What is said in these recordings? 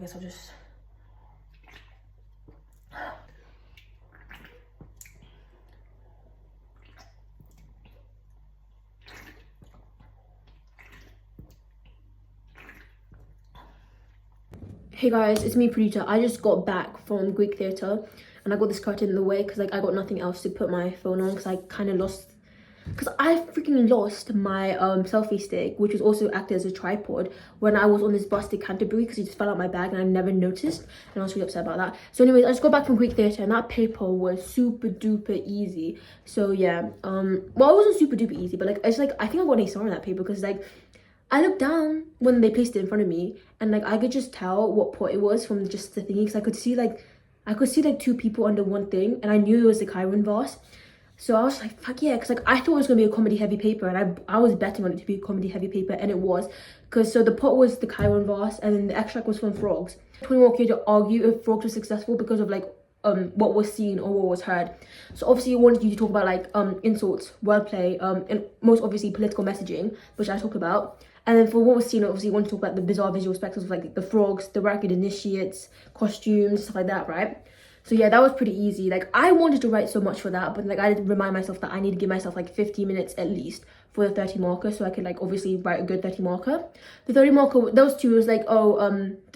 I guess I'll just... Hey guys, it's me, Pranita. I just got back from Greek theatre and I got this curtain in the way because like I got nothing else to put my phone on because I kind of lost, because I freaking lost my selfie stick, which was also acted as a tripod when I was on this bus to Canterbury because it just fell out my bag and I never noticed, and I was really upset about that. So anyways, I just got back from Greek theatre and that paper was super duper easy. So yeah, well, it wasn't super duper easy, but like it's like I think I got an A star on that paper because like I looked down when they placed it in front of me and like I could just tell what pot it was from just the thingy because I could see like two people under one thing and I knew it was the Chiron vase. So I was like, fuck yeah, because like I thought it was gonna be a comedy heavy paper and I was betting on it to be a comedy heavy paper, and it was, because so the pot was the Chiron vase and then the extract was from frogs. 21K to argue if frogs were successful because of like what was seen or what was heard. So obviously it wanted you to talk about like insults, wordplay, and most obviously political messaging, which I talk about. And then for what was seen, obviously you want to talk about the bizarre visual spectacles of like the frogs, the ragged initiates, costumes, stuff like that, right? So yeah, that was pretty easy. Like I wanted to write so much for that, but like I did remind myself that I need to give myself like 15 minutes at least for the 30 marker so I could like obviously write a good 30 marker. The 30 marker, those two was like, oh,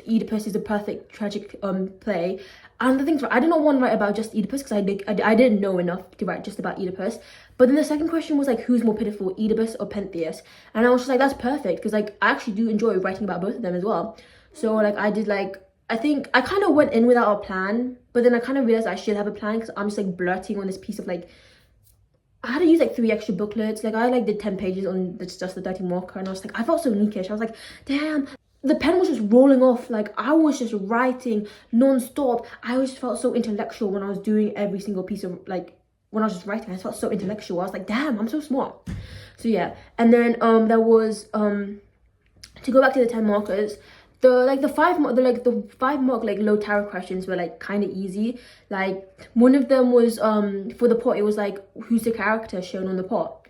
Oedipus is a perfect tragic play. And the things, I did not want to write about just Oedipus because I didn't know enough to write just about Oedipus. But then the second question was like, who's more pitiful, Oedipus or Pentheus? And I was just like, that's perfect because like I actually do enjoy writing about both of them as well. So like I did like, I think I kind of went in without a plan, but then I kind of realized I should have a plan because I'm just like blurting on this piece of like, I had to use like 3 extra booklets. Like I like did 10 pages on just the 30 marker and I was like, I felt so neakish. I was like, damn. The pen was just rolling off. Like I was just writing non-stop. I always felt so intellectual when I was doing every single piece of like, when I was just writing, I felt so intellectual. I was like, damn, I'm so smart. So yeah. And then there was to go back to the 10 markers, the 5 mark like low tarot questions were like kind of easy. Like one of them was for the pot, it was like, who's the character shown on the pot?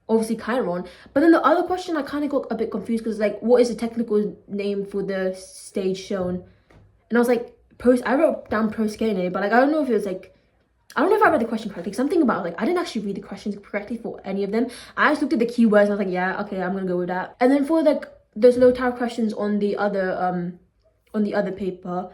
Obviously Chiron. But then the other question I kind of got a bit confused because like, what is the technical name for the stage shown? And I was like, I wrote down proscene, but like I don't know if it was like, I don't know if I read the question correctly. Something about like I didn't actually read the questions correctly for any of them. I just looked at the keywords and I was like, yeah, okay, I'm gonna go with that. And then for like those low tarot questions on the other paper,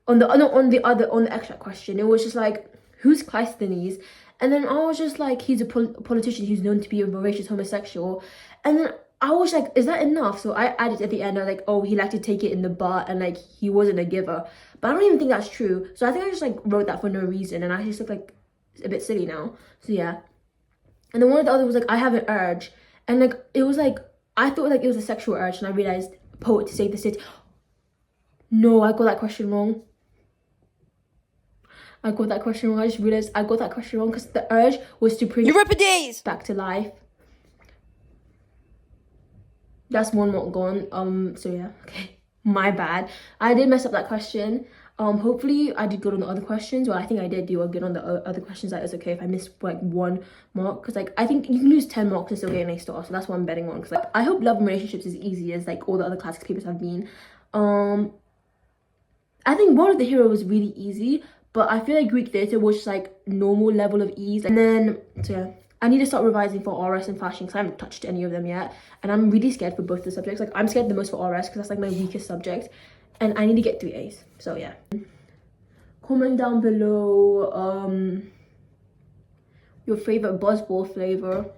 on the extract question, it was just like, who's Cleisthenes? And then I was just like, he's a politician who's known to be a voracious homosexual. And then I was like, is that enough? So I added at the end, like, oh, he liked to take it in the butt and like he wasn't a giver. But I don't even think that's true. So I think I just like wrote that for no reason and I just look like a bit silly now. So yeah. And then one of the other was like, I have an urge. And like, it was like, I thought like it was a sexual urge and I realized poet to save the city. No, I got that question wrong. I got that question wrong. I just realized I got that question wrong because the urge was to bring Euripides back to life. That's one mark gone. So yeah, okay, my bad. I did mess up that question. Hopefully I did good on the other questions. Well, I think I did do good on the other questions. That is okay if I missed like 1 mark, because like I think you can lose 10 marks and still get an A star. So that's what I'm betting on. Because like I hope love and relationships is easy as like all the other classics papers have been. I think World of the Hero was really easy, but I feel like Greek theatre was just like normal level of ease. And then so yeah, I need to start revising for RS and fashion because I haven't touched any of them yet, and I'm really scared for both the subjects. Like I'm scared the most for RS because that's like my weakest subject, and I need to get 3 A's. So yeah, comment down below your favorite buzzball flavor.